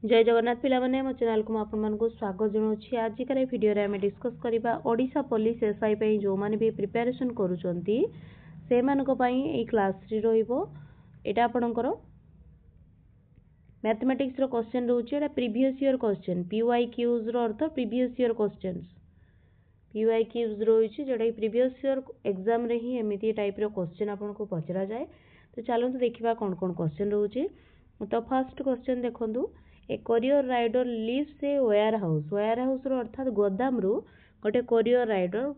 जय जगन्नाथ पिला माने मो चैनल को आपण मानकु स्वागत जनाउछि। आजिकार वीडियो रे हमें डिस्कस करिबा ओडिशा पुलिस एसआई पई जो माने भी प्रिपरेशन करूचंती से मानको पई ए क्लास रे रहइबो। एटा आपणकर मैथमेटिक्स रो क्वेश्चन रहउछि। एटा प्रीवियस ईयर क्वेश्चन पीवाईक्यूज रो अर्थ प्रीवियस ईयर क्वेश्चंस पीवाईक्यूज रहउछि जेटा प्रीवियस ईयर एग्जाम रे ही एमिति टाइप रो क्वेश्चन आपनको पचरा जाय। तो चलंतु देखिबा कोन कोन क्वेश्चन रहउछि। तो फर्स्ट क्वेश्चन देखंतु a courier rider lives a warehouse रो अर्थात गोदाम रु गोटे कोरियर राइडर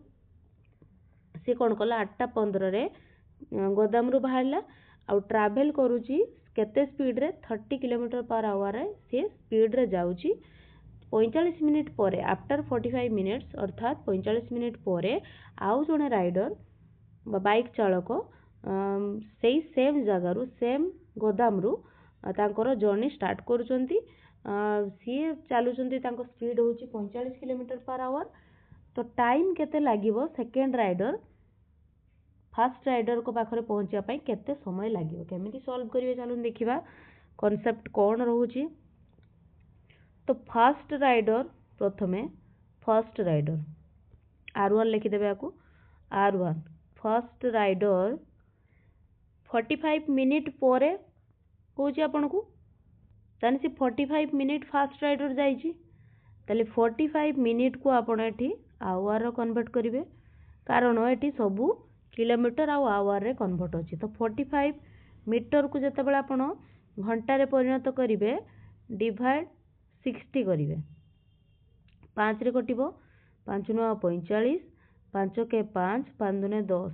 से कौन कला 8:15 रे गोदाम रु बाहरला आ ट्रैवल करूची केते स्पीड रे 30 किलोमीटर पर आवर रे से स्पीड रे जाउची 45 मिनिट परे आफ्टर 45 मिनिट्स अर्थात 45 मिनिट परे आउ जने राइडर बाइक चालक सेई सेम जगह रु सेम गोदाम रु तांकर जर्नी स्टार्ट करूचंती। सी चलुचंती तांको स्पीड होची 45 किलोमीटर पर आवर। तो टाइम केते लागिवो सेकंड राइडर फर्स्ट राइडर को पाखरे पहुंचिया पई केते समय लागिवो केमिति सॉल्व करिवे चलुन देखिबा कांसेप्ट कोन रहउची। तो फर्स्ट राइडर प्रथमे फर्स्ट राइडर R1 लिखि देबे आकू R1 फर्स्ट राइडर 45 मिनिट परे कहूँ आपन को ताने से 45 मिनिट फास्ट राइडर जाइए ताले 45 मिनिट को आपण एठी आवर कन्वर्ट करिवे कारण एठी सबू किलोमीटर आवर रे कन्वर्ट अछि। तो 45 मीटर को जते बेला आपण घंटा रे परिणत करिवे डिवाइड 60 करिवे 5 रे कटिबो 5 9 45 5 के 5 5 दुने 10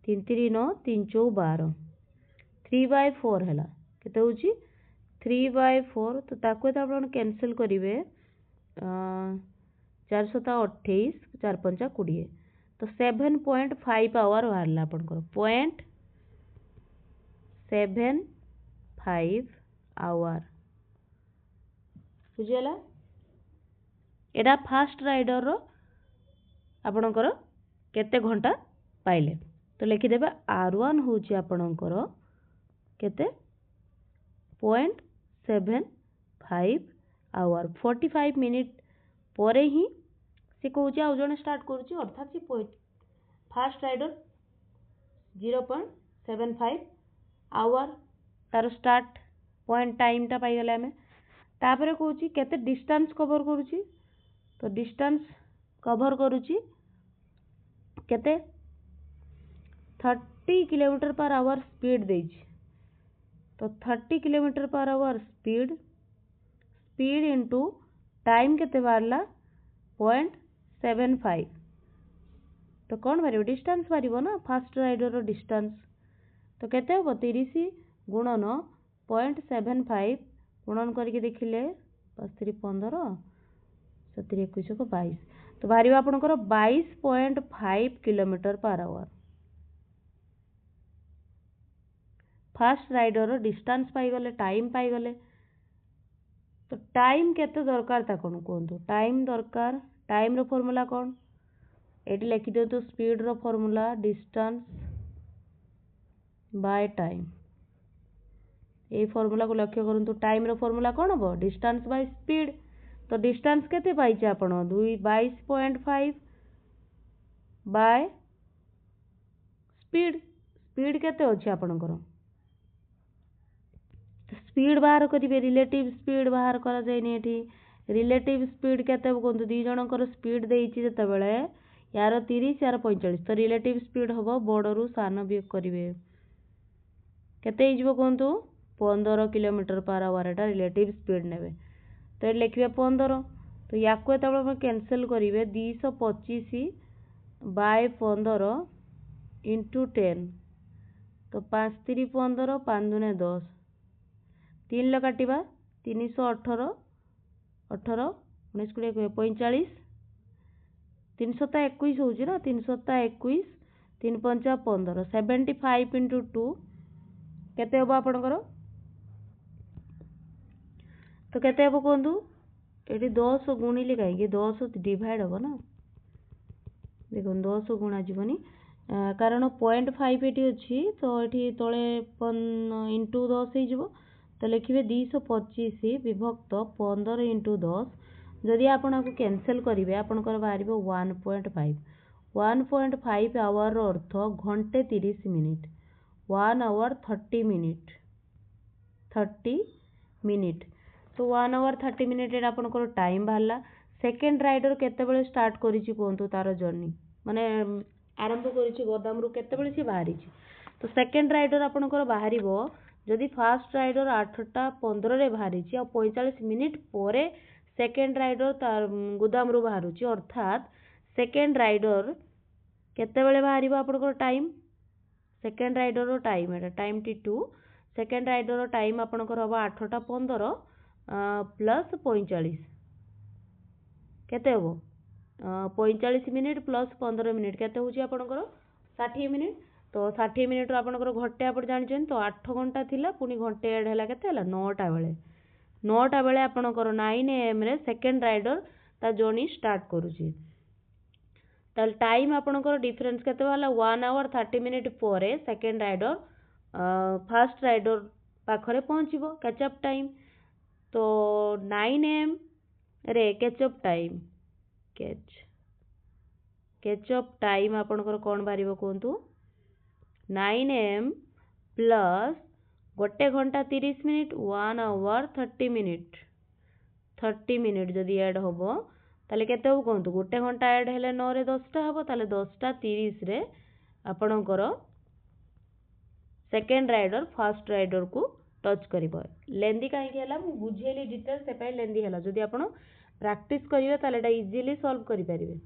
3 3 9 3 4 12 3/4 हैला केते होची 3/4। तो ताको तो आपण कैंसिल करिवे 428 4 5 20 तो 7.5 आवर बाहरला आपनकर 0.75 आवर बुझियला। एडा फास्ट राइडर रो आपनकर केते घंटा पाइले तो लिखि देबे R1 होची आपनकर केते 0.75 आवर 45 मिनिट परे ही से कहूँ आउ जने स्टार्ट करूची अर्थात से फास्ट राइडर 0.75 आवर तार स्टार्ट पॉइंट टाइम टा पाई गले हमें तापर कहूची केते डिस्टेंस कवर करूची तो डिस्टेंस कवर करूची केते 30 किलोमीटर पर आवर स्पीड देची तो 30 kilometre per our speed into time केते बारला 0.75 तो कौन बारिबो डिस्टेंस बारिबो ना फास्ट राइडर रो डिस्टेंस तो केते हो 30 गुणन 0.75 गुणन करके देखिले 5 15 7 21 को 22 तो बारिबो आपनकर 22.5 kilometre per hour fast rider distance पाई गले टाइम पाई गले। तो टाइम केते दरकार ता कोन कोंतु टाइम दरकार टाइम रो फार्मूला कोन एटी लिखि दियो तो स्पीड रो फार्मूला डिस्टेंस बाय टाइम ए फार्मूला को लक्ष्य करंतु टाइम रो फार्मूला कोन हो डिस्टेंस बाय स्पीड। तो डिस्टेंस केते पाइचे आपण 22.5 बाय स्पीड केते अछि आपनकर स्पीड बाहर करिवे रिलेटिव स्पीड बाहर करा जाय नि एठी रिलेटिव स्पीड केते कोंतु दी जनकर स्पीड देइछि जते बेले यार 30 यार 45 तो रिलेटिव स्पीड हबो बडरू सान बियोग करिवे केते हिजबो कोंतु 15 kilometre per our Etah relative speed नेबे तो ए लिखिबे 15 तो याको एते बेले कैंसिल करिवे 225 बाय 15 इनटू 10 तो 5 3 15 5 दुने 10 3 ल काटिबा 318 18 19 20 45 321 होउची ना 321 3 5 15 75 इनटू 2 केते होबो आपनकर तो केते होबो कोंतु एटी 10 गुणिले काई 10 डिवाइड होबो ना देखो 10 गुणा जीवनी कारण 0.5 एटी अछि तो एटी तळे इनटू 10 हे जीवो तो लिखिए 225 विभक्त 15 इंटू 10 जदि आपको कैंसल करेंगे आपंकर बाहर 1.5 1.5 आवर अर्थ घंटे 30 मिनिट 1 आवर 30 मिनिट 30 मिनिट तो 1 आवर 30 मिनिट आपंकर टाइम बाहर सेकेंड राइडर केतेबेले स्टार्ट करिछि कोंतु तार जर्नी माने आरंभ करिछि गोदाम रु केतेबेले सी बाहरी तो सेकेंड राइडर आपंकर बाहरिबो जदि फास्ट राइडर 8:15 रे बाहरी आ 45 मिनिट पर सेकेंड राइडर तार गोदाम रु बाहरुछि अर्थात सेकेंड राइडर केतेबेले बाहरिबो आपंकर टाइम सेकेंड राइडर टाइम एटा time T2 second rider time आपंकर हम 8:15 प्लस 45 केते हो 45 मिनिट प्लस 15 मिनिट केते होची आपनकर 60 मिनिट तो 60 मिनिट आपनकर घंटे आप जानछन तो 8 घंटा थिला पुनी घंटे ऐड हैला केते हैला 9टा बेले आपनकर 9 AM रे सेकेंड राइडर ता जर्नी स्टार्ट करूची ताल टाइम आपनकर डिफरेंस केते होला 1 आवर 30 मिनिट परे सेकेंड राइडर फास्ट राइडर पाखरे पहुंचीबो कैचअप टाइम तो 9 AM रे कैचअप टाइम कैचअप टाइम आपनकर कोन बारिबो कोंतु 9 AM प्लस 1 घंटा 30 मिनिट 1 आवर 30 मिनिट जदि ऐड होबो ताले केते हो कोंतु 1 घंटा ऐड हेले 9 रे 10टा होबो ताले 10टा 30 रे आपनकर सेकेंड राइडर फास्ट राइडर को टच करिबो लेंदी काहे के हला मु बुझेली डिटेल से पय लेंदी हला जदि आपण प्रैक्टिस करिवे ताले एटा इजीली सॉल्व करि परिबे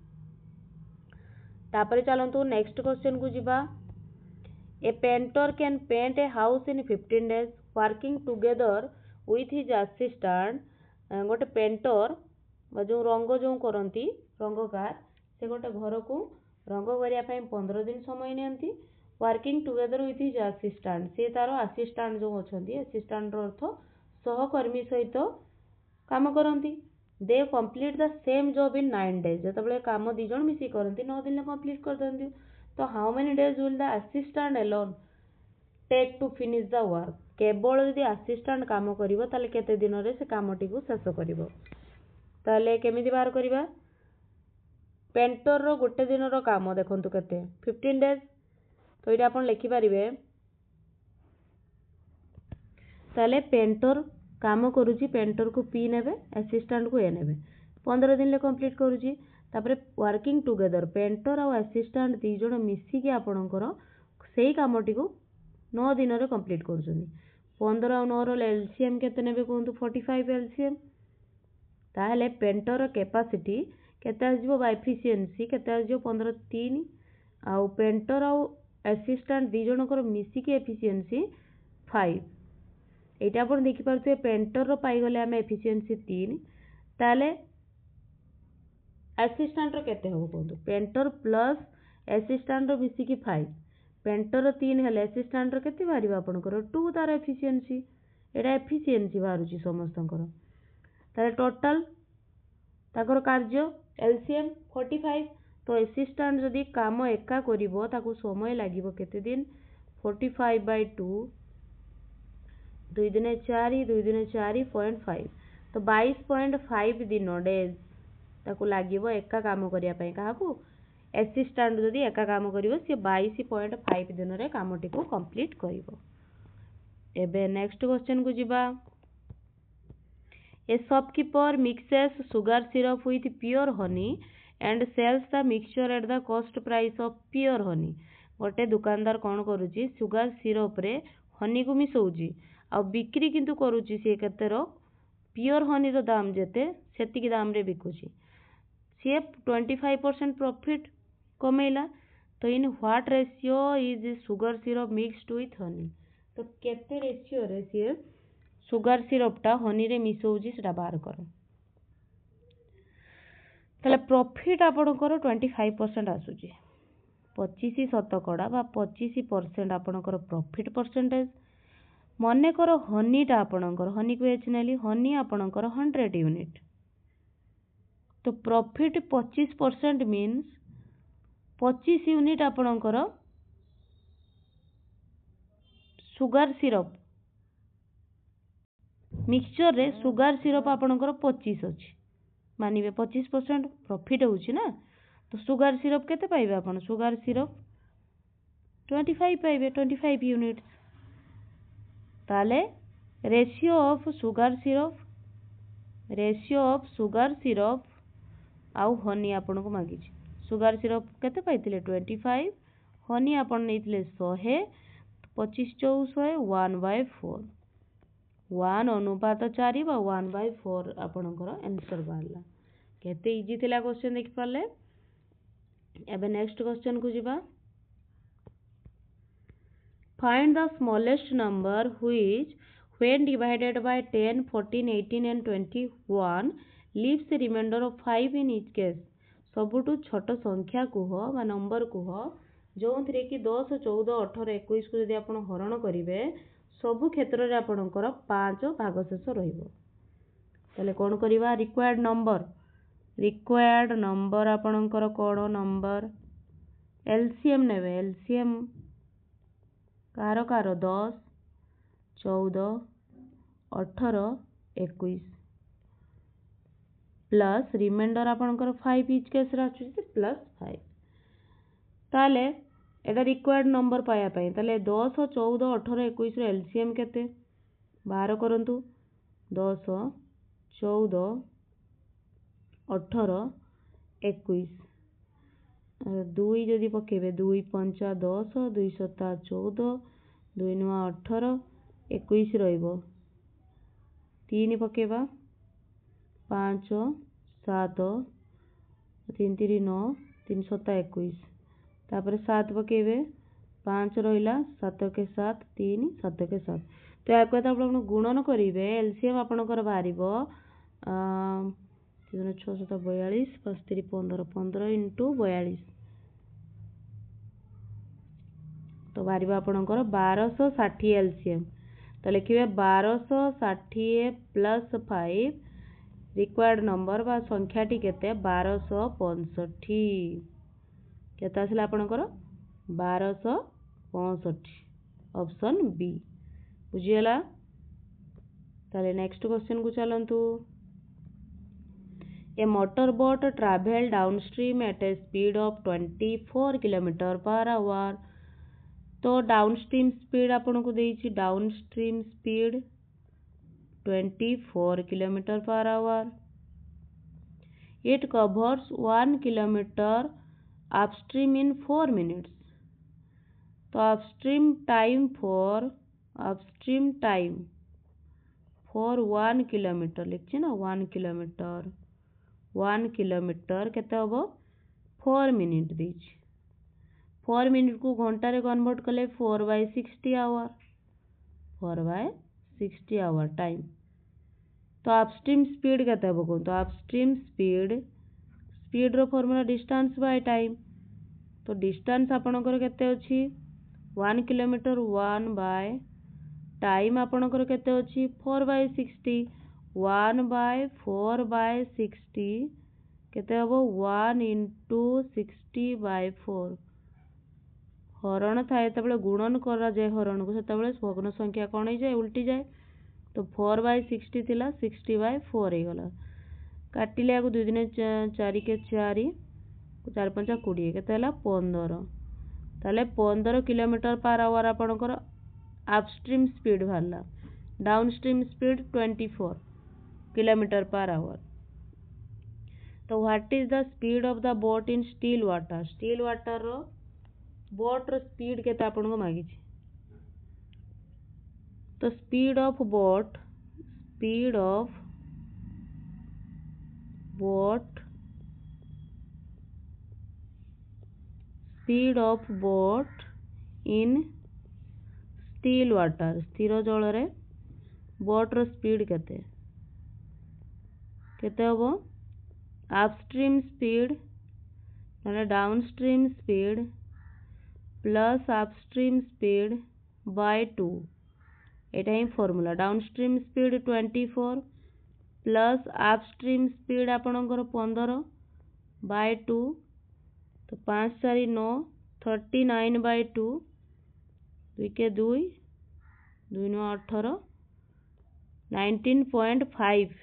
तापरे चलंतु नेक्स्ट क्वेश्चन को जिबा a painter can paint a house in 15 days working together with his assistant गोटे पेंटर जो रंग जो करती रंगकार से गोटे घर को रंग करिया पय 15 दिन समय नियंती working together with his assistant से तार असिस्टेंट जो अछंती असिस्टेंट रो अर्थ सहकर्मी सहित काम करती they complete the same job in 9 days जतबले काम दी जण मिसी करती 9 दिन कंप्लीट कर दंती तो how many days will the assistant alone take to finish the work केवल यदि असिस्टेंट काम करिवो ताले केते दिन रे से कामटी को शेष करिवो ताले केमिति बाहर करिवा पेंटर रो गोटे दिन रो काम देखंतु केते 15 डेज तो ये आप लिखि पारे ताले पेंटर काम करुची पेंटर को पी नेबे असिस्टेंट को ए नेबे 15 दिन ले कंप्लीट करुची तापरे वर्किंग टुगेदर पेंटर और असिस्टेंट दी जण मिसिकी आपणकर सेही कामटी को 9 दिन रे कंप्लीट करूछनी 15 और 9 रो एलसीएम केते नेबे कोंतु 45 एलसीएम ताहले पेंटर कैपेसिटी केते आजबो बाय एफिशिएंसी केते आजबो 15 3 आ पेंटर और असिस्टेंट दी जनकर मिसिकी एफिशिएंसी 5 एटा आपण देखि पारते पेंटर रो पाई गले हम एफिशिएंसी 3 ताले असिस्टेंट रो केते हो कोंतु पेंटर प्लस असिस्टेंट रो मिसिकी 5 पेंटर रो 3 हेले असिस्टेंट रो केते बारिबा आपनकर 2 तार एफिशिएंसी एटा एफिशिएंसी बारुची समस्तनकर ताले टोटल ताकर कार्य एलसीएम 45 तो असिस्टेंट जदि काम एका करिवो ताको समय लागिवो केते दिन 45/2 2 दिने 4 2 दिने 4.5 तो 22.5 दिन डेज ताको लागिवो एका काम करिया पय काहाकू असिस्टेंट जदि एका काम करिवो से 22.5 दिन रे कामटी को कंप्लीट करिवो एबे नेक्स्ट क्वेश्चन को जिबा a shopkeeper mixes sugar syrup with pure honey and sells the mixture at the cost price of pure honey गोटे दुकानदार कौन करुची सुगर सिरप रे हनी को मिसौची आ बिक्री किंतु करुची से केतेर प्योर हनी रो दाम जेते सेतिकी दाम रे बिकुची से 25% प्रॉफिट कमेला तो in what ratio is sugar syrup mixed with Honey तो केते रेशियो रे से सुगर सिरपटा हनी रे मिसौची सेटा बाहर करो ताले प्रॉफिट आपणकर 25% आसुची 25 शतकड़ा बा 25% आपणकर प्रॉफिट परसेंटेज मने करो हनीटा आपणकर हनी को एच नेली हनी आपणकर 100 यूनिट तो प्रॉफिट 25% मीन्स 25 यूनिट आपणकर सुगर सिरप मिक्सचर रे सुगार सिरप आपणकर 25 अच्छी मानवे 25% प्रॉफिट होची ना तो सुगार सिरप केते पाइबे आपण सुगार सिरप 25 पाइबे 25 यूनिट्स ताले रेशियो ऑफ सुगार सिरप आउ हनी आपन को मागी सुगार सिरप केते पाइतिले 25 हनी आपन नेइतिले 100 25 400 1/4 1 अनुपात 4 बा 1/4 आपनकर आंसर बाहरला केते इजी थिला क्वेश्चन देख पाले। एबे नेक्स्ट क्वेश्चन को जिबा find the smallest number which when divided by 10 14 18 and 21 leaves a remainder of 5 in each case सबुठु छोट संख्या कुह बा नंबर कुह जो थरे कि 10 14 18 21 को यदि आपण हरण करिवे सबु क्षेत्र रे आपणकर 5 भागशेष रहिबो तले कोन करिवा रिक्वायर्ड नंबर आपणकर कोन नंबर एलसीएम नेबे एलसीएम कार 10 14 18 21 प्लस रिमाइंडर आपणकर 5 इच केस रा आछी प्लस 5 ताले एटा रिक्वायर्ड नंबर पाया पाई ताले 10 14 18 21 रो एलसीएम केते बाहर करंतु 10 14 18 21 दुई जदि पकेबे 2 5 10 2 7 14 2 9 18 21 रहिबो 3 पकेबा 5 7 3 3 9 3 7 21 तापर 7 पकेबे 5 रहिला 7 के 7 3 7 के 7 तो या कहता आपण गुणन करिवे एलसीएम आपणकर बाहरिबो 6 7 42 5 3 15 15 * 42 तो बाहरिबो आपणकर 1260 एलसीएम तो लिखिए 1260 प्लस 5 रिक्वायर्ड नंबर बा संख्याटी केते 1265 केते आसला आपणकर 1265 ऑप्शन बी बुझियला ताले नेक्स्ट क्वेश्चन को चलंतु a motor boat travel downstream at a speed of 24 kilometre per hour तो डाउनस्ट्रीम स्पीड आपन को देइछि downstream speed 24 kilometre per hour it covers 1 kilometre upstream in 4 minutes तो अपस्ट्रीम टाइम फॉर 1 किलोमीटर लिखछि ना 1 kilometre केते हबो 4 मिनिट देइछि 4 मिनट को घंटा रे कन्वर्ट कले 4/60 आवर 4/60 आवर टाइम तो अपस्ट्रीम स्पीड केते हबो को तो अपस्ट्रीम स्पीड रो फार्मूला डिस्टेंस बाय टाइम तो डिस्टेंस आपनकर केते अछि 1 किलोमीटर 1 बाय टाइम आपनकर केते अछि 4/60 1/4/60 केते हबो 1 * 60/4 हरण थाए तबले गुणन करा जाए हरण को सेतबले भग्न संख्या कोन हो जाए उल्टी जाए तो 4/60 थिला 60/4 हे गला काटिले आगु 2 दिन 4 के 4 4 5 20 केते हला 15 ताले 15 किलोमीटर पर आवर आपनकर अपस्ट्रीम स्पीड भाला downstream speed 24 kilometre per hour तो what is the speed of the boat in still water रो बोट रो स्पीड केते आपन को मागी तो speed of boat in still water स्थिर जल रे बोट रो स्पीड केते हबो अपस्ट्रीम स्पीड माने downstream speed plus upstream speed by 2 एटा ही formula downstream speed 24 plus upstream speed आपनकर 15 बाय 2 तो 5 4 9 39/2 2 के 2 2 9 18 19.5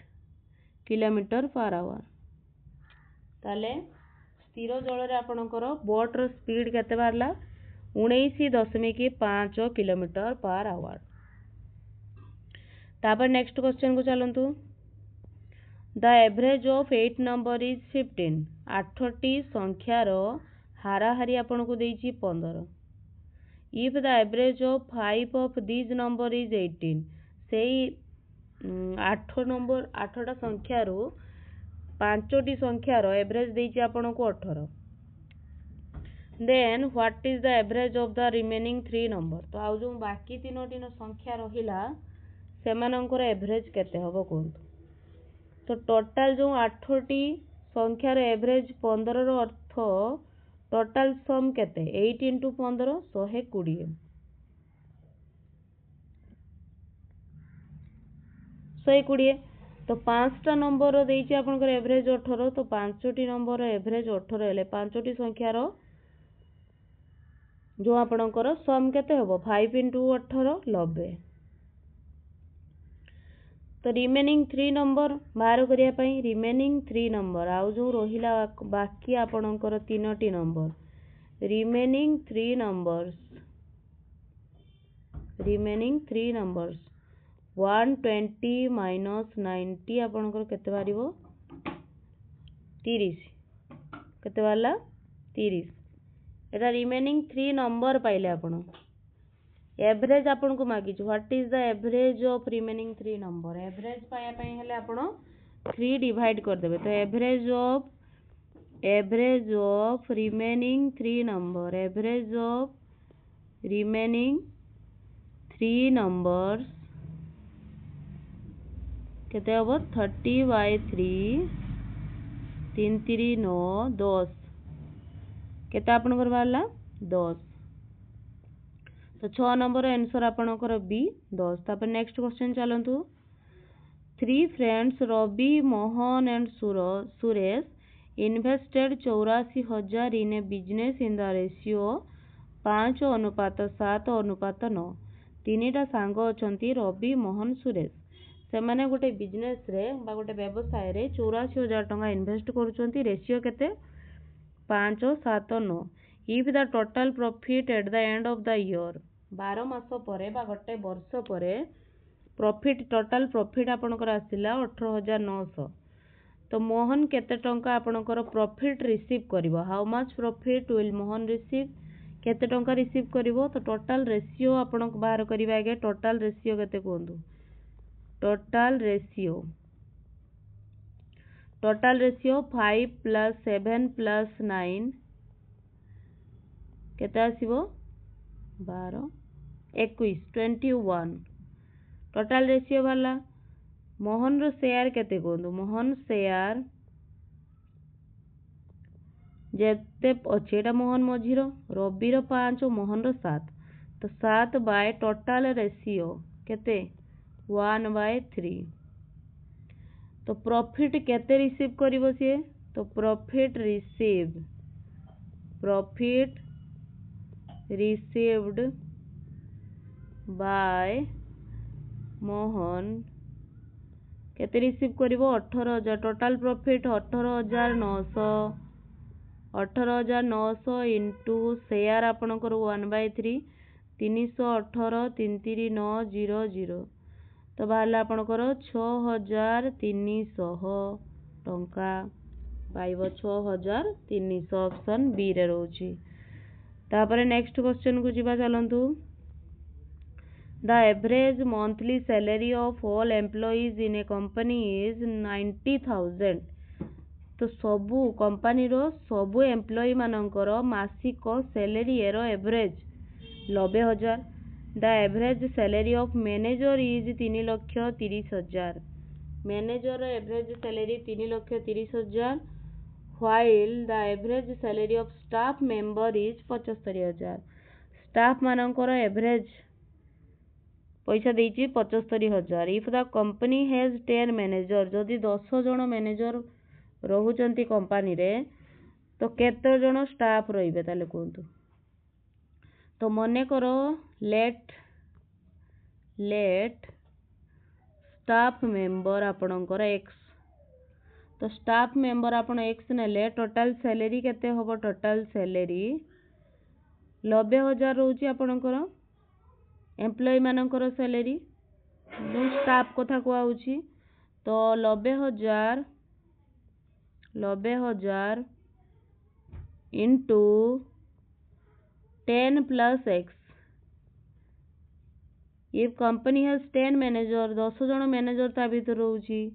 किलोमीटर पर आवर। ताले स्थिर जल रे आपणकर बोट रो स्पीड केते बारला 19.5 किलोमीटर पर आवर। तापर नेक्स्ट क्वेश्चन को चलंतु। The average of 8 number is 15। 8टी संख्यार हाराहारी आपन को देइछि 15। If the average of 5 of this number is 18। सेई 8टा संख्यार 5टी संख्यार एवरेज देइछि आपन को 18। Then what is the average of the remaining 3 number. तो आउ जो बाकी 3टी संख्या रहिला सेमानंकर एवरेज केते हबो कोंतु। तो टोटल जो 8टी संख्यार एवरेज 15 रो अर्थ टोटल सम केते 8 × 15 120। 120 तो 5टा नंबर रो देइछि आपनकर एवरेज 18। तो 5टी नंबर एवरेज 18 हेले 5टी संख्यार जो आपनकर सम केते हबो 5 × 18 90। तो रिमेनिंग 3 नंबर बाहर करिया पई रिमेनिंग 3 नंबर आउ जो रहिला बाकी आपनकर 3टी नंबर रिमेनिंग 3 नंबर्स 120 माइनस 90 आपनकर केते बारिबो 30 केते बारला 30। एटा रिमेनिंग 3 नंबर पाइले आपण एवरेज आपन को मागी छु what is the average of remaining 3 number. Average पाया पई हेले आपण 3 डिवाइड कर देबे। तो average of remaining 3 number average of remaining 3 numbers केते हबो 30/3 3 3 9 10 केते आपन कर बारला 10। तो 6 नंबर आंसर आपनकर बी 10। तापर नेक्स्ट क्वेश्चन चलंतु। 3 friends Ravi Mohan and Suresh invested 84,000 in a business in the ratio 5:7:9। तीनटा सांग अछंती रवि मोहन सुरेश से माने गोटे बिजनेस रे बा गोटे व्यवसाय रे 84,000 टंका इन्वेस्ट करूछंती रेशियो केते 5:7:9। If the total profit at the end of the year 12 मास परे बा गोटे वर्ष परे प्रॉफिट टोटल प्रॉफिट आपनकर आसिला 18,900। तो मोहन केते टंका आपनकर प्रॉफिट रिसीव करिवो how much profit will Mohan receive केते टंका रिसीव करिवो। तो टोटल रेशियो आपन बाहर करिवा आगे टोटल रेशियो केते कोंदु टोटल रेशियो 5 + 7 + 9 केते आसीबो 12 21 21। टोटल रेशियो वाला मोहन रो शेयर केते कोंदु मोहन शेयर जेते अछि एटा मोहन मझिरो रवि रो 5 मोहन रो 7। तो 7 बाय टोटल रेशियो केते 1/3। तो प्रॉफिट केते रिसीव करिवो से तो प्रॉफिट रिसीव्ड बाय मोहन केते रिसीव करिवो 18,000। टोटल प्रॉफिट 18,900 इंटू शेयर आपनकर 1/3 318 33900। तो बाहरला आपनकर 6,300 टंका पाइबो 6,300 ऑप्शन बी रे रहउची। तापर नेक्स्ट क्वेश्चन को जिबा चलंतु। The average monthly salary of all employees in a company is 90,000। तो सबु कंपनी रो सबु एम्प्लॉई मानकर मासिक सैलरी एरो average 90,000। The average salary of manager is 3,30,000। Manager average salary 3,30,000 while the average salary of staff member is 75,000। Staff मानकर average पैसा देइछि 75,000। If the company has 10 manager जदि 10 जण मैनेजर रहुचंती कंपनी रे तो केते जण स्टाफ रहिबे ताले कोंतु। तो मने करो लेट स्टाफ मेंबर आपणकर एक्स तो स्टाफ मेंबर आपण एक्स नेले टोटल सैलरी केते होबो टोटल सैलरी 90,000 रोची आपणकर एम्प्लॉय मानकर सैलरी जो स्टाफ कथा कहउची तो 90,000 into 10 plus x if company has 10 manager 10 जन मैनेजर ता भीतर रोची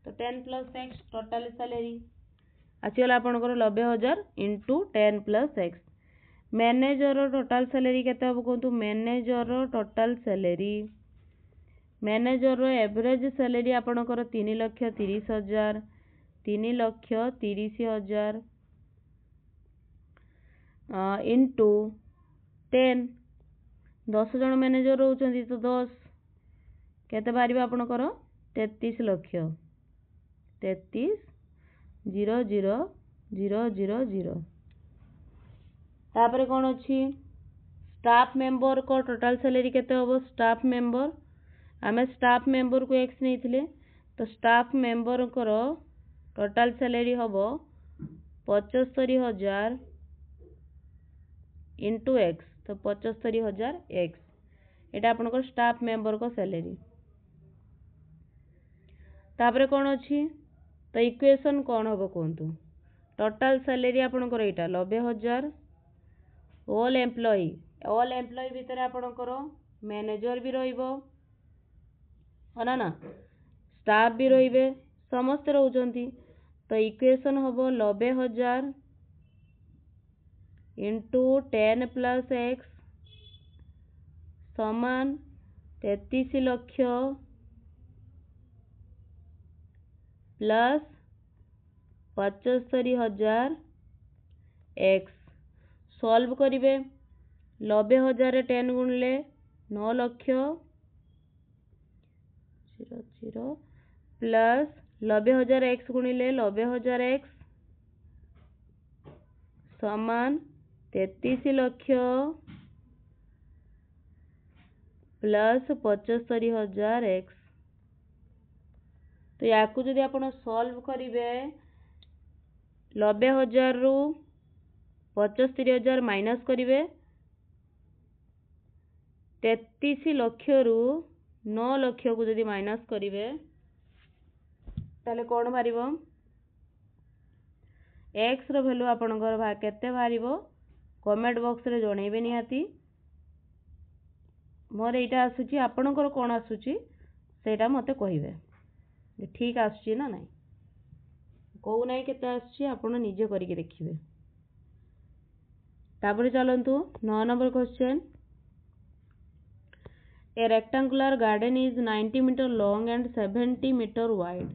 तो 10 प्लस एक्स टोटल सैलरी आसीगला आपणकर 90,000 into 10 plus x manager total salary केते हम कहतु manager total salary manager average salary आपणकर 3,30,000 3,30,000 इंटू 10 10 जन मैनेजर रोचंती तो 10 केते बाहरिबा आपणकर 33 लाख 33,000,000 तापर कौन अच्छी स्टाफ मेंबर को टोटल सैलरी केते होबो स्टाफ मेंबर आमे स्टाफ मेंबर को एक्स नहीं थिले तो स्टाफ मेंबर को टोटल सैलरी होबो 75,000 इंटू एक्स तो 75,000 एक्स एटा आपनकर स्टाफ मेंबर को सैलरी तापर कौन अच्छी तो इक्वेशन कौन होबो कहतु टोटल सैलरी आपनकर एटा 90,000 ऑल एम्प्लॉय भीतर आपनकर मैनेजर भी रहिबो है ना स्टाफ भी रहिबे समस्त रहउचंती तो इक्वेशन होबो 90,000 इंटू 10 प्लस एक्स समान 33 लाख प्लस 75,000 एक्स सॉल्व करिवे 90,000 10 गुणले 9 लाख 0 प्लस 90,000 एक्स गुणिले 90,000 एक्स समान 33 लाख प्लस 75,000 एक्स तो या जदि आप सॉल्व करेंगे 90,000 रु 75,000 माइनस करेंगे 33 लाख रु 9 लाख को जदि माइनस करेंगे ताले कौन बाहर एक्स रो वैल्यू आपनकर केते बाहरिबो कमेंट बॉक्स रे जणैबे निहाती मोर एटा आसुची आपनकर कोन आसुची सेटा मते कहिबे ठीक आसुची ना नहीं कहू ना केते आसुची आपण निजे करके देखिबे तापर चलंतु 9 number question a rectangular garden is 90 metre long and 70 metre wide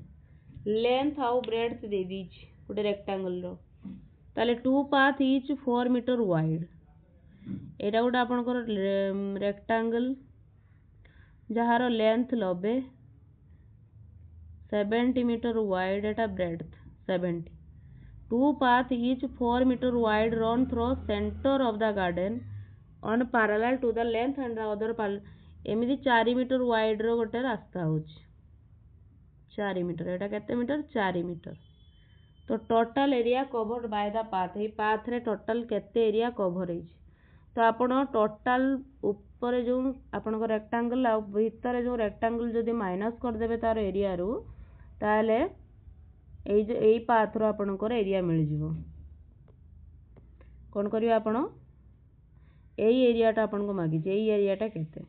length how breadth दे दीज गोटे रेक्टेंगल रो ताले 2 पाथ इच 4 मीटर वाइड एटा गोटे आपनकर रेक्टेंगल जहार length 90 70 metre wide Etah breadth 70 2 path each 4 meter wide run through center of the garden on parallel to the length and the other एमती 4 metre wide रो गोटे रास्ता होची 4 metre एटा केते metre 4 metre तो total area covered by the path a path रे total केते area cover हेची तो आपण टोटल ऊपर जो आपण को रेक्टेंगल आ भीतर जो रेक्टेंगल जदी माइनस कर देबे तार एरिया रो ताले एई पाथ रो आपनकर एरिया मिल जिवो कोन करिवे आपण एई एरिया टा आपन को मागी जे एई एरिया टा केते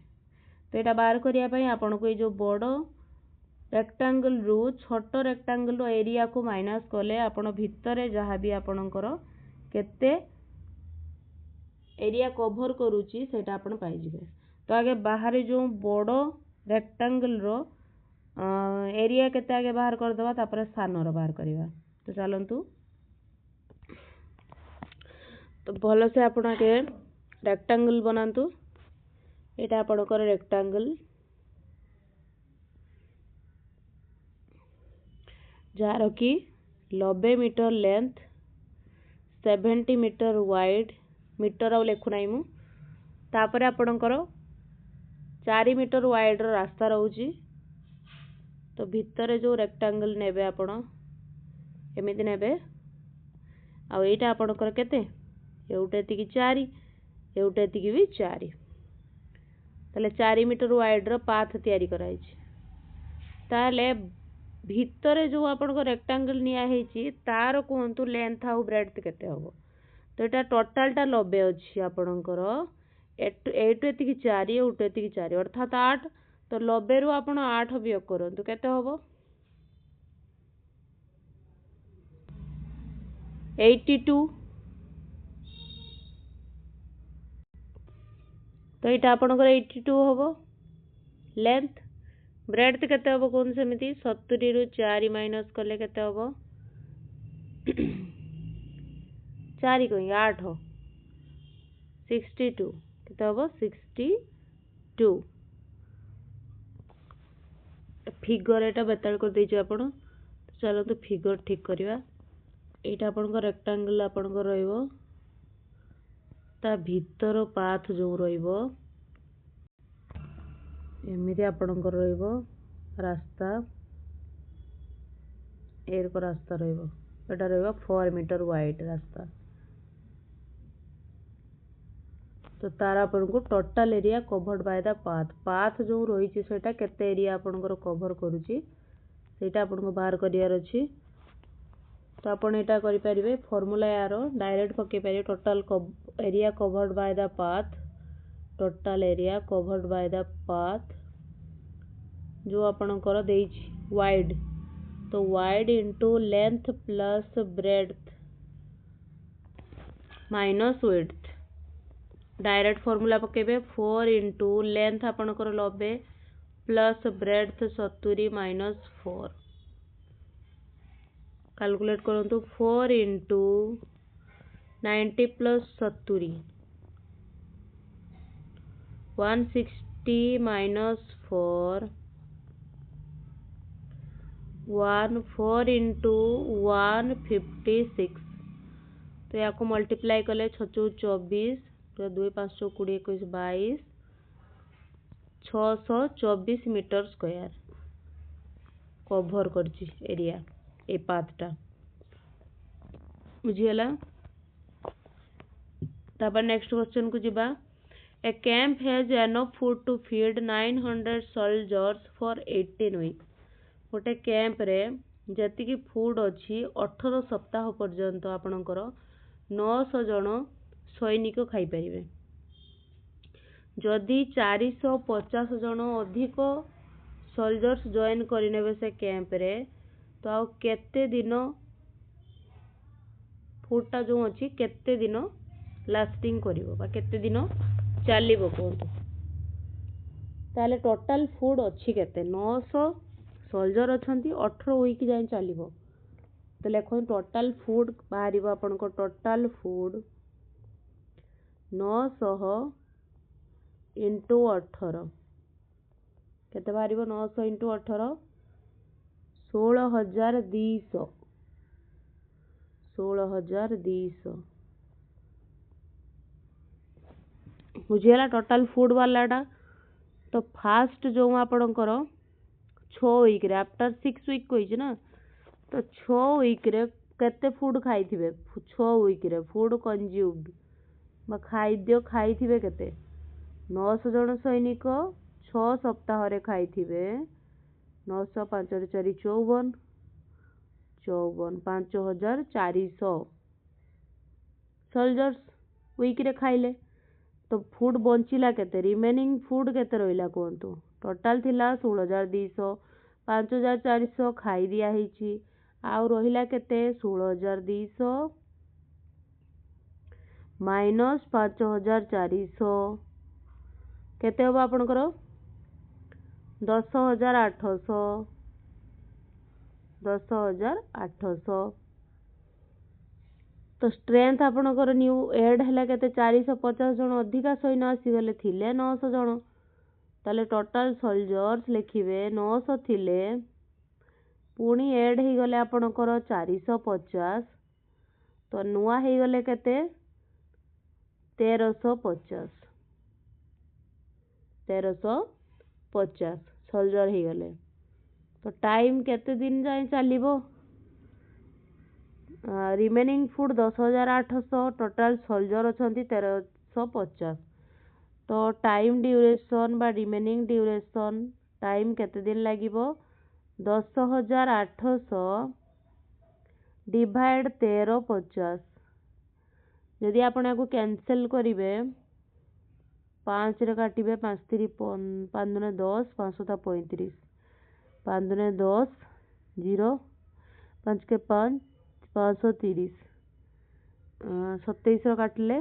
तो एटा बाहर करिया पई आपन को ए जो बड़ो रेक्टेंगल रो छोटो रेक्टेंगल रो एरिया को माइनस करले आपण भितरे जहां भी आपनकर केते एरिया कवर करूची सेटा आपण पाई जिवे तो आगे बाहर जो बड़ो रेक्टेंगल रो एरिया केते आगे बाहर कर दबा तापर स्थान रो बाहर करिवा तो चलंतु तो भलो से आपण के रेक्टेंगल बनांतु एटा आपनकर रेक्टेंगल जार की 90 metre length 70 metre wide metre आ लेखु नाही मु तापर आपनकर 4 मीटर वाइड रो रास्ता रहउची तो भितर जो रेक्टांगल नेबे आपण एमिति नेबे आ एटा आपणकर केते एउटे एतिकी 4 एउटे एतिकी भी 4 ताले 4 मीटर वाइड रो पाथ तयारी कराई छी ताले भितर जो आपणको रेक्टांगल निया हेची तार कोंतु लेंथ आउ ब्रेड्थ केते हबो तो एटा टोटल टा 90 अछि आपणकर एटु एतिकी 4 एउटे एतिकी 4 अर्थात 8 तो 90 रु आपण 8 वियोग करंतु केते हबो 82 तो एटा आपणकर 82 हबो लेंथ ब्रेड्थ केते हबो कोन सेमिति 70 रु 4 माइनस करले केते हबो 4 कोई 8 62 केते हबो 62 फिगर एटा बेताल कर देछि आपण चलो तो फिगर ठीक करिवा एटा आपणको रेक्टांगल आपणको रहइबो ता भीतर पाथ जो रहइबो एमिति आपणको रहइबो रास्ता एर को रास्ता रहइबो एटा रहइबो 4 मीटर वाइड रास्ता तो तार आपनको total area covered by the path जो रही छी सेटा केते एरिया आपनकर कवर करूची सेटा आपनको बाहर करियार अछि तो आपण एटा करि परिबे फार्मूला यारो डायरेक्ट पके परिबे total area covered by the path total area covered by the path जो आपनकर देई छी वाइड तो wide into length plus breadth minus width direct formula पकेबे 4 इंटू लेंथ आपनकर 90 प्लस ब्रेड्थ 70 माइनस 4 कैलकुलेट करंतु 4 इंटू 90 प्लस 70 160 माइनस 4 4 इंटू 156 तो या को मल्टीप्लाई कले 624 तो 2 5 20 21 22 624 मीटर स्क्वायर कवर करची एरिया ए पाथटा बुझियला तापर नेक्स्ट क्वेश्चन को जिबा a camp has enough food to feed 900 soldiers for 18 weeks गोटे कैंप रे जति की फूड अछि 18 सप्ताह पर्यंत आपनकर 900 जन सैनिक खाई परिबे जदि 450 जन अधिक सोल्जर्स जॉइन करिनेबे से कैंप रे तो आ केते दिन फूडटा जो अछि केते दिन लास्टिंग करिवो बा केते दिन चलिबो कोंतु ताले टोटल फूड अछि केते 900 सोल्जर अछंती 18 वीक जाय चलिबो तो लेखन टोटल फूड बाहरिबो आपन को टोटल फूड 900 इंटू 18 केते बाहरिबो 900 इंटू 18 16200 बुझियला टोटल फूड वालाटा तो फास्ट जो आपनकर 6 वीक रे आफ्टर 6 वीक कहिछ ना तो 6 वीक रे केते फूड खाइथिबे 6 वीक रे फूड कंज्यूम्ड बा खाद्य खाइथिबे केते 900 जन सैनिक 6 सप्ताह रे खाइथिबे 900 5 4 54 5400 सोल्जर्स वीक रे खाइले तो फूड बंचिला केते रिमेनिंग फूड केते रहिला कोंतु टोटल थिला 16200 5400 खाई दिया हेची आउ रहिला केते 16200 माइनस 5400 केते हो आपनकर 10800 तो स्ट्रेंथ आपनकर न्यू एड हैला केते 450 जन अधिका सैन्य आसी गले थिले 900 जन ताले टोटल सोल्जर्स लिखिबे 900 थिले पुणी एड ही गले आपनकर 450 तो नुआ ही गले केते 1350 सोल्जर ही गले तो टाइम केते दिन जाए चलिबो रिमेनिंग फुड 10,800 टोटाल सोल्जर अछंती 1350 तो टाइम ड्यूरेशन बा रिमेनिंग ड्यूरेशन टाइम केते दिन लागिबो 10,800 डिवाइड 1350 जदि आपण याको कैंसिल करिवे 5 रे काटिबे 5 3 5 दुने 10 5 7 35 5 दुने 10 0 5 के 5 530 27 रो काटले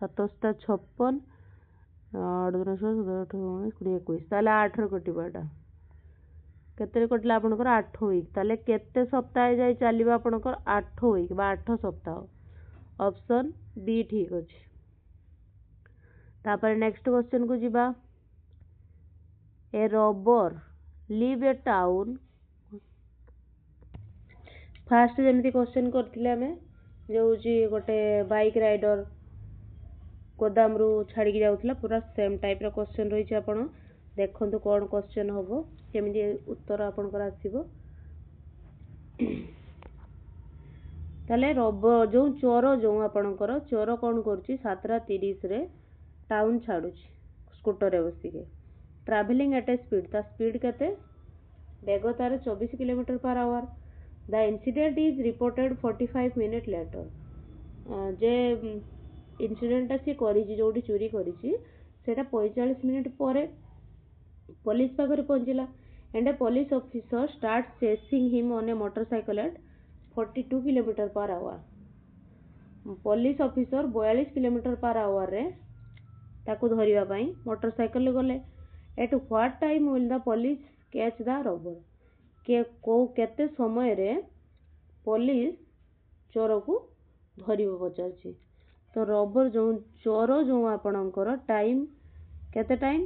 27 टा 56 8 दुने 16 17 18 19 20 21 ताले 8 रो कटिबो एटा केते रे कटला आपनकर 8 वीक ताले केते सप्ताह जाय चलिबो आपनकर 8 वीक बा 8 सप्ताह ऑप्शन बी ठीक अछि तापर नेक्स्ट क्वेश्चन को जिबा a robber leave a town fast जेमती क्वेश्चन करथिले हमें जो होची गोटे बाइक राइडर गोदाम रु छाड़ी के जाउथला पूरा सेम टाइप रो क्वेश्चन रही छै आपण देखंतु कोन क्वेश्चन होबो केमिति उत्तर आपनकर आसीबो ताले रबर जो चोर जो आपनकर चोर कोन करची 7:30 रे टाउन छाड़ुची स्कूटर रे बसी के ट्रैवलिंग एट ए स्पीड ता स्पीड केते बेग तार 24 kilometre per hour the incident is reported 45 minute later जे इंसिडेंट सी करी जोटी चोरी करी सेटा 45 मिनट पर पुलिस पाखरे पहुंचला and a police officer start chasing him on a motorcycle at 42 kilometre per hour police officer 42 kilometre per hour रे ताकू धरिबा पई मोटरसाइकिल गले at what time will the police catch the robber के को केते समय रे पुलिस चोर को धरिबो पचारची तो रबर जो चोर जो आपनकर टाइम केते टाइम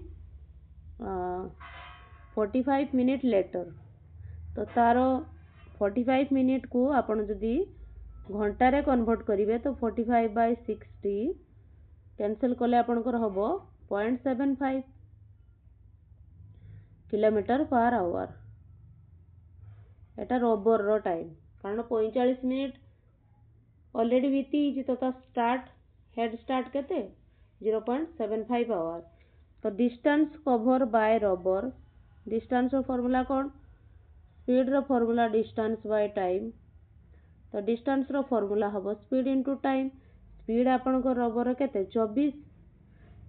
45 मिनट लेटर तो तारो 45 मिनट को आपण जदी घंटा रे कन्वर्ट करिवे तो 45/60 कैंसिल कले आपनकर हबो 0.75 kilometre per our Etah rubber row time कारण 45 मिनट ऑलरेडी बीती जी तो स्टार्ट हेड स्टार्ट केते 0.75 आवर तो distance cover by robber distance रो फार्मूला कोन स्पीड रो फार्मूला डिस्टेंस बाय टाइम तो डिस्टेंस रो फार्मूला हबो स्पीड इनटू टाइम स्पीड आपन को रबर केते 24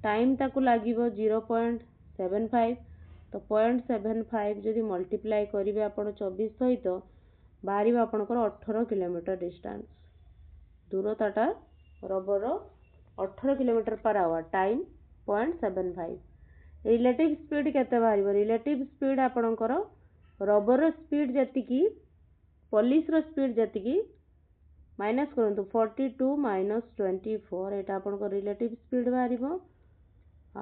टाइम ताकू लागिवो 0.75 तो 0.75 जदि मल्टीप्लाई करिवे आपण 24 सहित बाहरी आपनकर 18 किलोमीटर डिस्टेंस दूरताटा robber 18 kilometre per hour time 0.75 relative speed केते बाहरिबो रिलेटिव स्पीड आपनकर रबर स्पीड जति की पुलिस रो स्पीड जति की माइनस करंतु 42 माइनस 24 एटा आपनकर रिलेटिव स्पीड बाहरिबो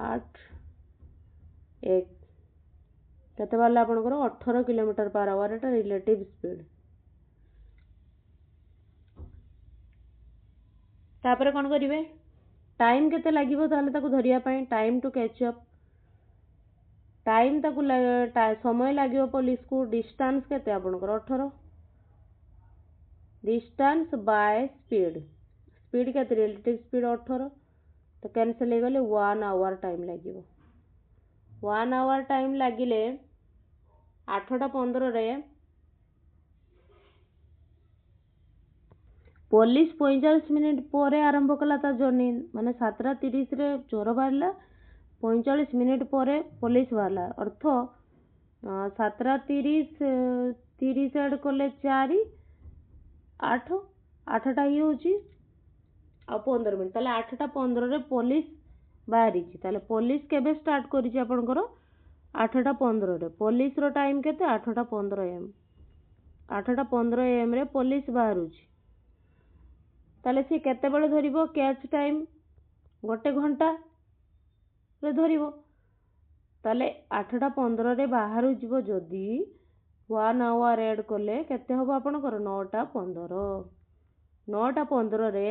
8 1 केते बाला आपनकर 18 kilometre per our Etah relative speed तापर कोन करिवे टाइम केते लागिवो ताले ताकू धरिया पई time to catch up time ताकू समय लागिवो पुलिस को डिस्टेंस केते आपनकर 18 डिस्टेंस बाय स्पीड स्पीड केते रिलेटिव स्पीड 18 तो कैंसिल हो गले 1 आवर टाइम लागिवो 1 आवर टाइम लागिले 8:15 रे पुलिस 45 मिनिट पर आरंभ कला ता जर्नी माने 7:30 रे चोर बाहरला 45 मिनिट पर पुलिस बाहरला अर्थ 7:30 30 ऐड कले 4 8 8टा ही होची आ 15 मिनिट ताले 8:15 रे पुलिस बाहरी छी ताले पुलिस केबे स्टार्ट करी छी आपनकर 8:15 रे पुलिस रो टाइम केते 8:15 एम 8:15 एम रे पुलिस बाहरु छी ताले से केते बेले धरिबो कैच टाइम गोटे घंटा रे धरिबो ताले 8:15 रे बाहरु जीवो जदी 1 आवर ऐड कले केते हबो आपनकर 9:15 9:15 रे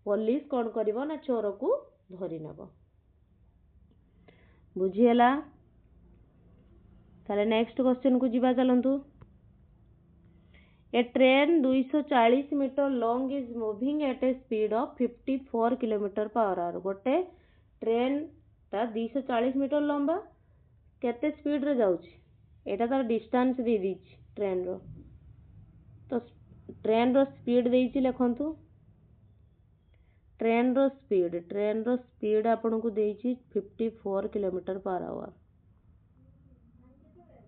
पुलिस कोन करिवो ना चोर को धरि नबो बुझिएला ताले नेक्स्ट क्वेश्चन को जीवा चलंतु। A train 240 metre long is moving at a speed of 54 kilometre per hour. गोटे ट्रेन ता 240 मीटर लंबा केते स्पीड रे जाउची एटा तार डिस्टेंस दे दीची ट्रेन रो। तो ट्रेन रो स्पीड देइची लिखंतु। ट्रेन रो स्पीड आपन को देइची 54 kilometre per our.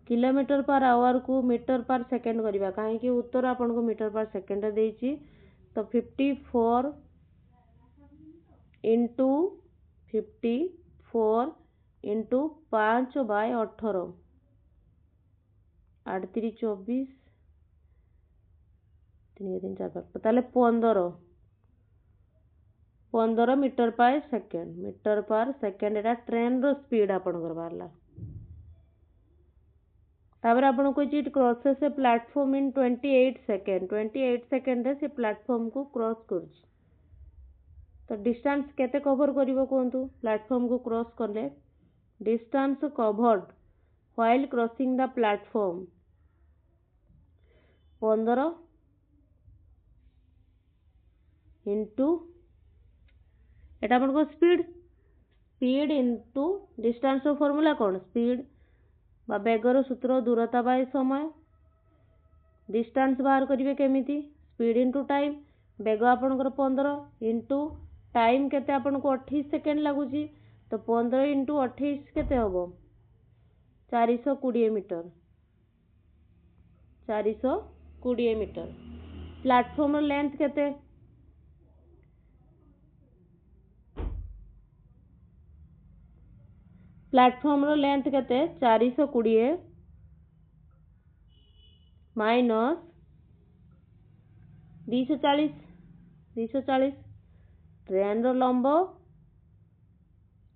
Kilometre per our को मीटर पर सेकंड करबा काहे कि उत्तर आपन को मीटर पर सेकंड देइची। तो 54 इंटू 54 इंटू 5/18 8 3 24 3 3 4 5 ताले 15 मीटर पर सेकंड एटा ट्रेन रो स्पीड आपन कर बारला। तापर आपन को जी crosses a platform in 28 second रे से प्लेटफॉर्म को क्रॉस करछ। तो डिस्टेंस केते कवर करिवो कोंतु प्लेटफॉर्म को क्रॉस करले distance covered while crossing the platform 15 into एटा आपन को स्पीड इंटू डिस्टेंस रो फार्मूला कोन स्पीड बा बेगर सूत्र दूरता बाय समय। डिस्टेंस बाहर करिवे केमिति स्पीड इंटू टाइम बेग आपनकर 15 इंटू टाइम केते आपन को 28 सेकंड लागुची। तो 15 इंटू 28 केते होबो 420 मीटर। प्लेटफॉर्म लेंथ केते प्लेटफॉर्म रो लेंथ केते 420 माइनस 240 ट्रेन रो लंब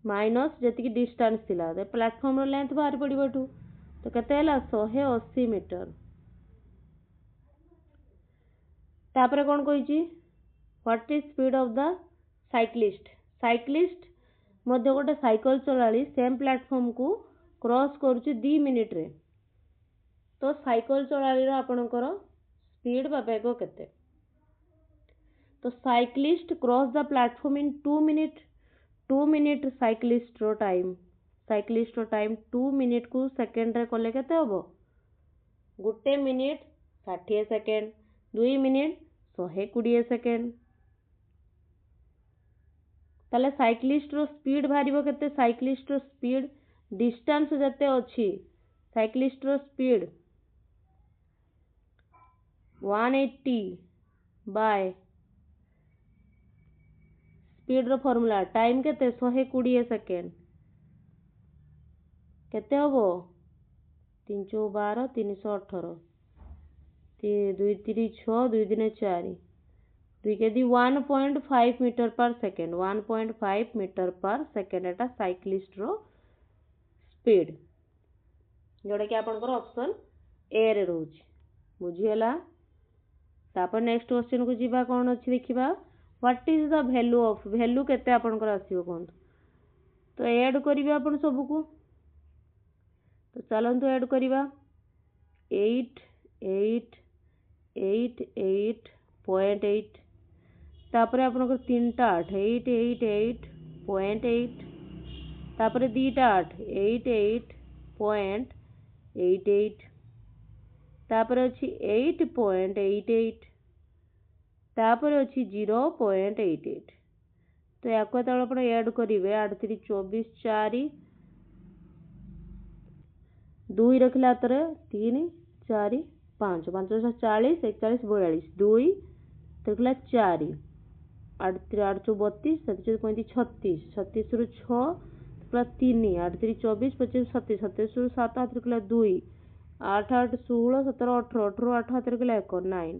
माइनस जेतिकी डिस्टेंस थिला तो प्लेटफॉर्म रो लेंथ बाहर पड़िबटू। तो केते हला 180 मीटर। तापरे कोन कहिची what is speed of the cyclist मध्य गोटे साइकिल चलाली सेम प्लेटफॉर्म को क्रॉस करूची 2 मिनिट रे। तो साइकिल चलाली रो आपनकर स्पीड बा बेग केते। तो cyclist cross the platform in 2 minute cyclist रो टाइम 2 मिनिट को सेकंड रे कले केते होबो 1 मिनिट 60 सेकंड 2 मिनिट 120 सेकंड। ताले साइक्लिस्ट रो स्पीड भारिबो केते साइक्लिस्ट रो स्पीड डिस्टेंस जते अछि साइक्लिस्ट रो स्पीड 180 बाय स्पीड रो फार्मूला टाइम केते 120 सेकंड केते होबो 312 318 2 3 6 2 3 4 2 के दी 1.5 मीटर पर सेकंड 1.5 मीटर पर सेकंड एटा साइक्लिस्ट रो स्पीड जोड़ा कि आपनकर ऑप्शन ए रे रहउची बुझियला। तापर नेक्स्ट क्वेश्चन को जीवा कोन अछि देखिबा व्हाट इज द वैल्यू केते आपनकर आसीबो कोन। तो ऐड करिवे आपन सब को। तो चलंतु ऐड करिवा 888.8 तापर आपनकर 3टा 888.8 तापर 2टा 88.88 तापर अछि 8.88 तापर अछि 0.88। तो याको तळ आपण ऐड करिवे 8 3 24 4 2 रखला तरे 3 4 5 5 40 41 42 2 रखला 4 8 3 8 32 37 35 36 36 रु 6 प्लस 3 8 3 24 25 27 27 रु 7 8 रखला 2 8 8 16 17 18 18 8 हाथ रखला 1 9।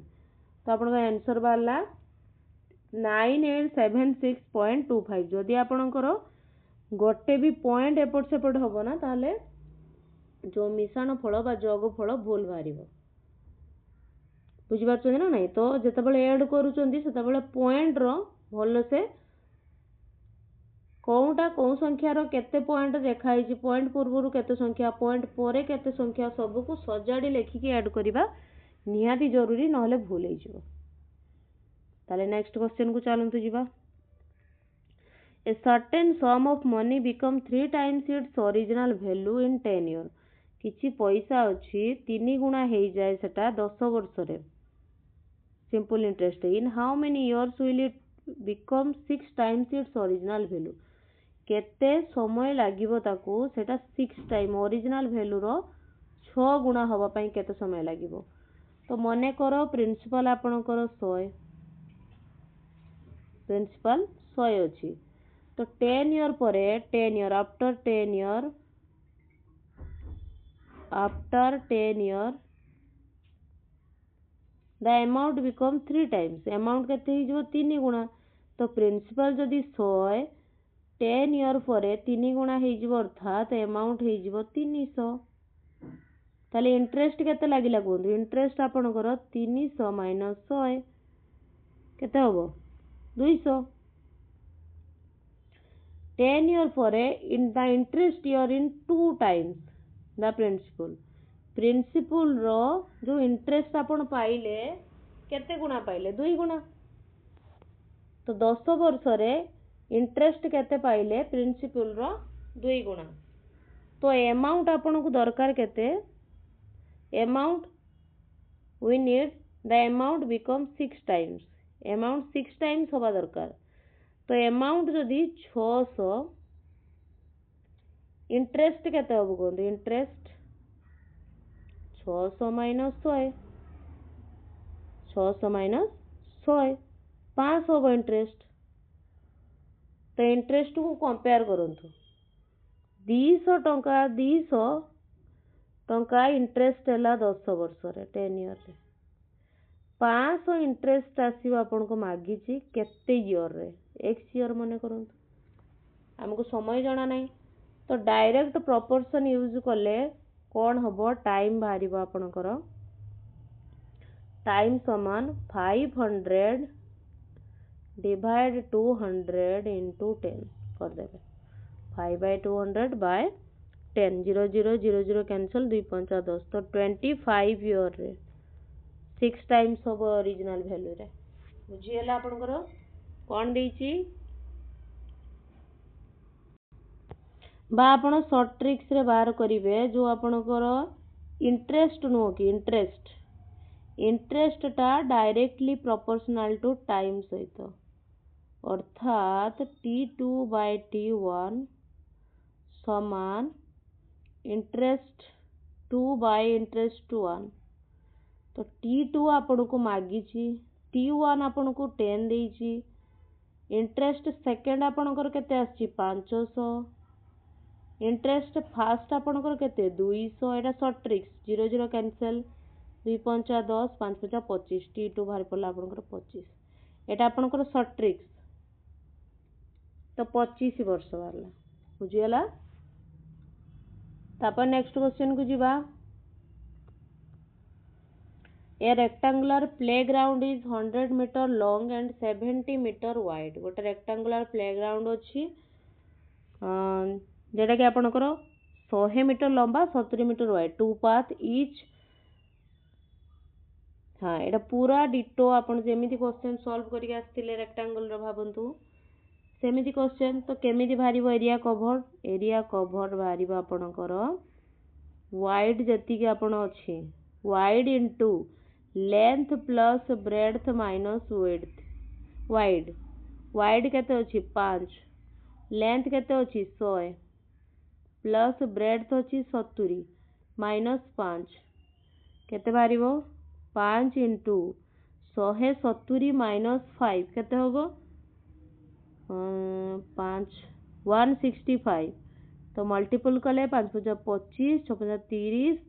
तो आपण का आंसर बाला 9876.25। जदि आपणकर गोटे भी पॉइंट एपट सेपट होबो ना ताले जो मिश्रण फल बा जोग फल भूल बाहरिबो बुझि पाछन ना नहीं। तो जेते बेले ऐड करूचंदी सेते बेले पॉइंट रो भल से कौटा कौ संख्यार केते पॉइंट देखाई पॉइंट पूर्व केते संख्या पॉइंट पर केते संख्या सबको सजाड़ी लेखिकी ऐड करवा निहाती जरूरी नहले भूल हो। ताले नेक्स्ट क्वेश्चन को चलतु जीवा। A certain some of money become 3 times its original value in 10 year. किछि पैसा अच्छी 3 गुणा हो जाए सेटा 10 वर्ष रे simple interest in how many years will it become 6 times its original value. केते समय लागिबो ताकू सेटा 6 टाइम ओरिजिनल वैल्यू रो 6 गुणा हवा पई केते समय लागिबो। तो मने करो प्रिंसिपल आपनकर 100 प्रिंसिपल 100 अछि तो 10 ईयर परे 10 year after 10 year the amount become 3 times amount केते ही जो 3 गुणा। तो प्रिंसिपल जदी 100 10 ईयर परे 3 गुणा हो जिवो अर्थात अमाउंट हो जिवो 300। ताले इंटरेस्ट केते लागिला कोन इंटरेस्ट आपनकर 300 माइनस 100 केते होबो 200। 10 ईयर परे in the interest year in 2 times the principal रो जो इंटरेस्ट आपण पाइले केते गुणा पाइले 2 गुणा। तो 10 वर्ष रे इंटरेस्ट केते पाइले प्रिंसिपल रो 2 गुणा। तो अमाउंट आपण को दरकार केते amount we need the amount become 6 times amount 6 times होबा दरकार। तो अमाउंट जदी 600 इंटरेस्ट केते होबो कोन इंटरेस्ट 600 माइनस 100 600 माइनस 100 500 होबो इंटरेस्ट। तो इंटरेस्ट को कंपेयर करंतु 200 टंका इंटरेस्ट है 10 वर्ष रे 10 ईयर रे 500 इंटरेस्ट आसीबो आपन को मागिची केते ईयर रे x ईयर मने करंतु हमको समय जाना नहीं। तो डायरेक्ट प्रोपोर्शन यूज कले कौन हबो टाइम बाहरिबो आपनकर टाइम समान 500 डिवाइड 200 इंटू 10 कर देबे 5/200 बाय 10 0 0 0 0 कैंसल 2 5 10 तो 25 ईयर रे 6 टाइम्स हबो ओरिजिनल वैल्यू रे बुझिएला आपनकर कोन देइची बा आपण शॉर्ट ट्रिक्स रे बाहर करिवे जो आपनकर इंटरेस्ट नो कि इंटरेस्ट टा डायरेक्टली प्रोपोर्शनल टू टाइम सहित अर्थात T2/T1 समान इंटरेस्ट 2/इंटरेस्ट 1। तो T2 आपण को मागिची T1 आपण को 10 देइची इंटरेस्ट सेकंड आपणकर केते आछि 500 इंटरेस्ट फास्ट आपणकर केते 200 एटा शॉर्ट ट्रिक्स 0 0 कैंसिल 2 5 10 5 5 25 T2 बाहर पड़ला आपणकर 25 एटा आपणकर शॉर्ट ट्रिक्स तो 25 वर्ष वाला बुझियला। तापर नेक्स्ट क्वेश्चन को जीवा। A rectangular playground is 100 metre long and 70 metre wide. गोटे रेक्टेंगुलर प्लेग्राउंड अच्छी जेटा कि आपनकर 100 मीटर लंबा 70 मीटर वाइड 2 पाथ ईच। हाँ एटा पूरा डिटो आपण जेमिति क्वेश्चन सॉल्व करके आस्तिले रेक्टेंगल रो भाबंतु सेमिति क्वेश्चन। तो केमिति भारिबो एरिया कवर भारिबो आपनकर वाइड जति कि आपण अछि wide into length plus breadth minus width wide केते अछि 5 लेंथ केते अछि 100 प्लस ब्रेड्थ अछि 70 माइनस 5 केते भारिबो 5 इंटू 170 माइनस 5 केते होबो 5 165। तो मल्टीपल कले 5 5 25 6 5 30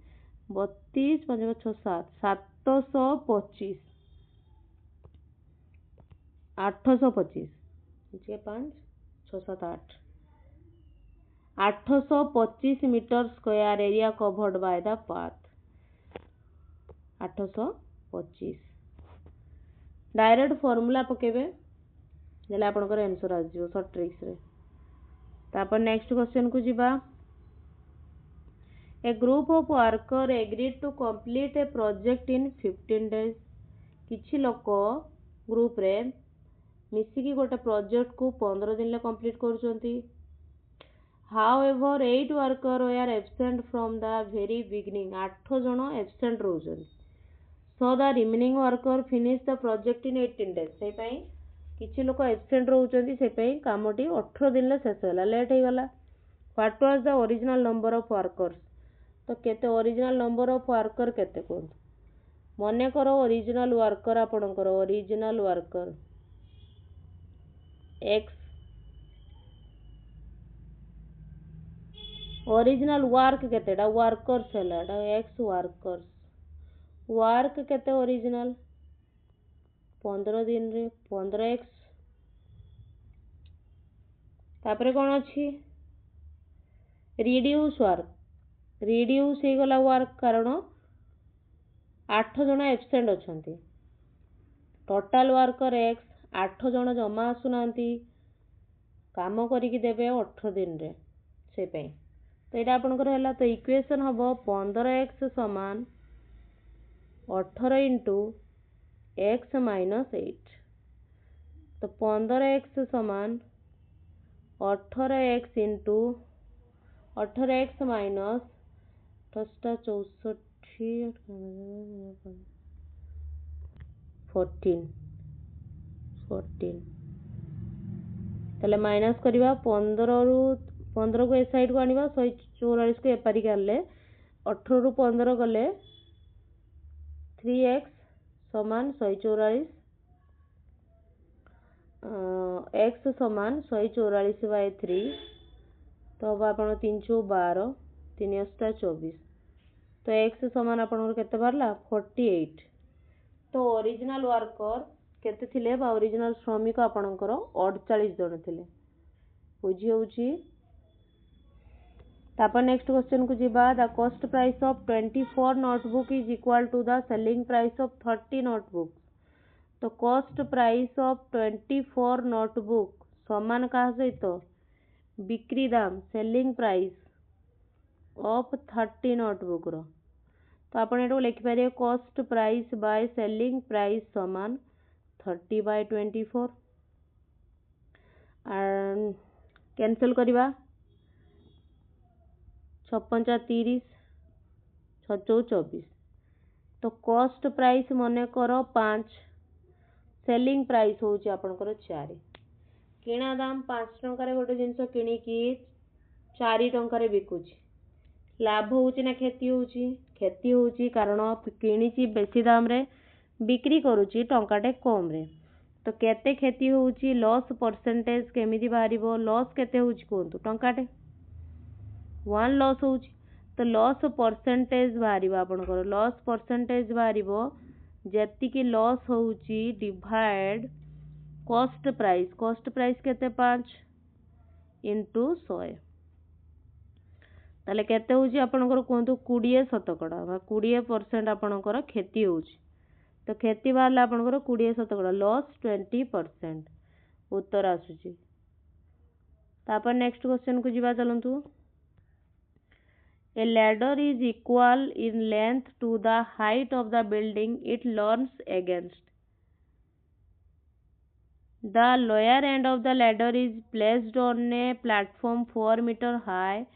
32 5 6 7 725 825 ठीक 5 6 7 8 825 metre square area covered by the path 825 direct formula पकेबे देला आपनकर आंसर आ जिवो शॉर्ट ट्रिक्स रे तापर नेक्स्ट क्वेश्चन को जीवा a group of worker agreed to complete a project in 15 days किछि लोक ग्रुप रे मिसिकी गोटे प्रोजेक्ट को 15 दिन ले कंप्लीट करूछंती however 8 worker were absent from the very beginning 8 जण एब्सेंट रहउछंती so the remaining worker finish the project in 18 days से पई किछि लोक एब्सेंट रहउछंती से पई कामटी 18 दिन ले शेष होला लेट हे गला what was the original number of workers तो केते ओरिजिनल नंबर ऑफ वर्कर केते कोन मने करो ओरिजिनल वर्कर आपनकर original worker x original work केतेटा वर्कर्स हलाटा x वर्कर्स वर्क केते ओरिजिनल 15 दिन रे 15x तापरे कोन अछि रिड्यूस वर्क रिड्यूस हे गला वर्क कारण 8 जण एब्सेंट अछंती टोटल वर्कर x 8 जण जमा आसुनांती काम करिकि देबे 18 दिन रे से पे तो एटा आपनकर हला तो इक्वेशन हबो 15x समान 18 इंटू x माइनस 8 तो 15x समान 18x इंटू 18x माइनस 64 14 तले माइनस करिवा 15 रु 15 को ए साइड को आनिबा 144 को एपारी करले 18 रु 15 गले 3x समान 144 x समान 144 बाय 3 तो अब आपण 312 3 8 24 तो x समान आपण केते बारला 48 तो ओरिजिनल वर्कर केते थिले बा ओरिजिनल श्रमिक आपणकर 48 जण थिले बुझी होउची तापर नेक्स्ट क्वेश्चन को जीवा the cost price of 24 notebook is equal to the selling price of 30 notebook तो कॉस्ट प्राइस ऑफ 24 नोटबुक समान का सहित बिक्री दाम सेलिंग प्राइस ऑफ 30 नोटबुक रो तो आपण एटो लिखि पारे cost price by selling price समान 30 बाय 24 एंड कैंसिल करिवा 56 30 24 तो कॉस्ट प्राइस मने करो 5 सेलिंग प्राइस होची आपनकर 4 किणा दाम 5 टंका रे गोटे जिंस किणी की 4 टंका रे बिकुची लाभ होची ना क्षति होची कारण किणीची बेसी दाम रे बिक्री करूची टंकाटे कम रे तो केते क्षति होची लॉस परसेंटेज केमिति बारिबो लॉस केते होची कोंतु टंकाटे 1 लॉस होची तो लॉस परसेंटेज बारिबो आपनकर लॉस परसेंटेज बारिबो जेति की लॉस होची डिवाइड कॉस्ट प्राइस केते 5 इंटू 100 ताले केते होची आपनकर कोंतु 20 शतकड़ा 20% आपनकर क्षति होची तो क्षति बारला आपनकर 20 शतकड़ा लॉस 20% उत्तर आसुची तापर नेक्स्ट क्वेश्चन को जीवा चलंतु A ladder is equal in length to the height of the building it leans against. The lower end of the ladder is placed on a platform 4 meter high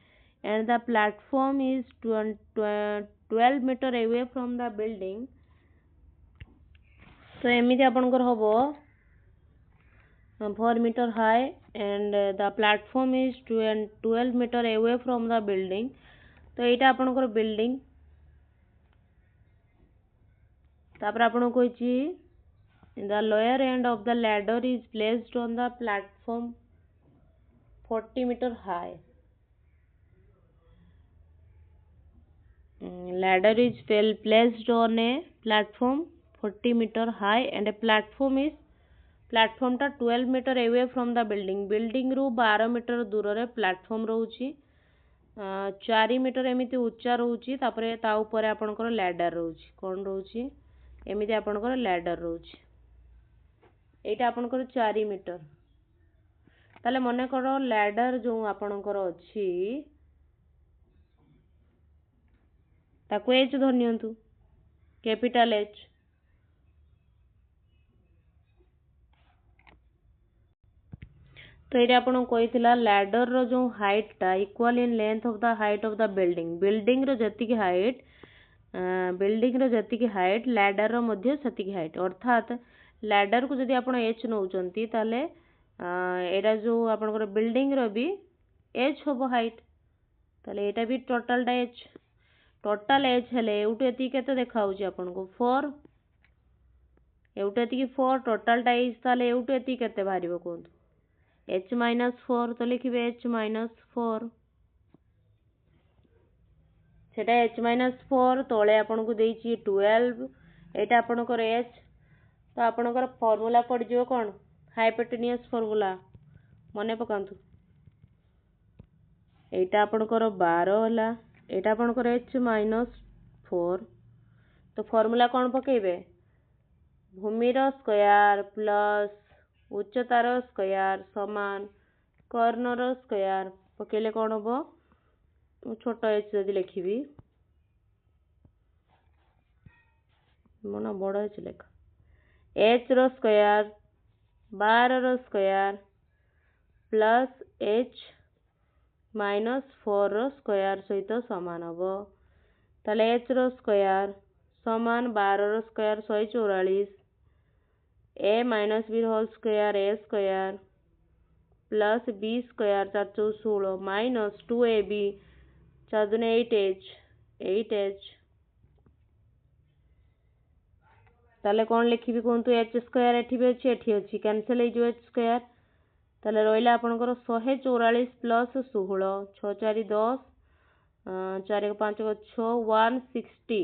and the platform is 12 meter away from the building. So एमिति आपनकर हबो 4 meter high and the platform is 12 meter away from the building. तो एटा आपनकर building तापर आपन कोइची the lower end of the ladder is placed on the platform 40 metre high ladder is placed on a platform 40 meter high and a platform टा 12 meter away from the building रू 12 metre दूर रे platform रहउची 4 metre एमिति उच्चा रहउची तापरे ता ऊपर आपनकर लैडर रहउची कोन रहउची एमिति आपनकर लैडर रहउची एटा आपनकर 4 मीटर ताले मने करो लैडर जो आपणकर अच्छी ताको एच धरनियंतु कैपिटल एच तो ये आपन कही लैडर रो जो हाइट टा equal in length of the height of the building रो जति हाइट लैडर रो मध्य सति हाइट अर्थात लैडर को जदि आपण एच नौचंती ताले एरा जो आपनकर बिल्डिंग रो भी एच होबो हाइट ताले एटा भी टोटल एच हेले एउटे एति केते देखाउची आपन को 4 एउटे एति 4 टोटल टा एच ताले एउटे एति केते बाहरिबो कोन h - 4 तो लिखिबे h - 4 सेटा h - 4 तळे आपन को देइची 12 एटा आपन को h तो आपन को फार्मूला पड़ जिवो कोन हाइपोटेन्यूस फार्मूला मने पकांतु एटा आपन को 12 होला एटा आपन को h - 4 तो फार्मूला कोन पकेबे भूमि रो स्क्वायर प्लस उच्चतार स्क्वायर समान कर्णर स्क्वायर पकेले कौन हम छोट एच जदि लिखी मन बड़ एच लेख एच रो स्क्वायर 12 रो स्क्वायर प्लस एच -4 रो स्क्वायर सहित समान हम ताले एच रो स्क्वायर समान 12 रो square 144 a - b whole square a square plus b square 416 minus 2ab 4 दूने 8h ताले कौन लिखी कहतु h स्क्वायर एठी भी अच्छी कैंसिल हो जो h स्क्वायर ताले रहिला आपनकर 144 प्लस 16 6 4 10 4 5 6 160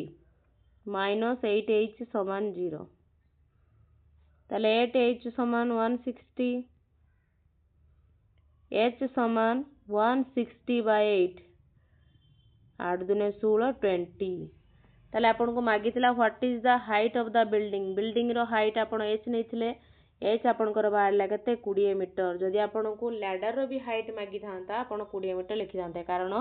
माइनस 8h समान 0 ताले 8h समान 160 h समान 160 by 8 8 दूने 16 20 ताले आपन को मागी थिला what is the height of the building रो हाइट आपन h नैथिले h आपन कर बाहर लागते 20 मीटर जदि आपन को लैडर रो भी हाइट मागी थांता आपन 20 मीटर लिखि थांते कारण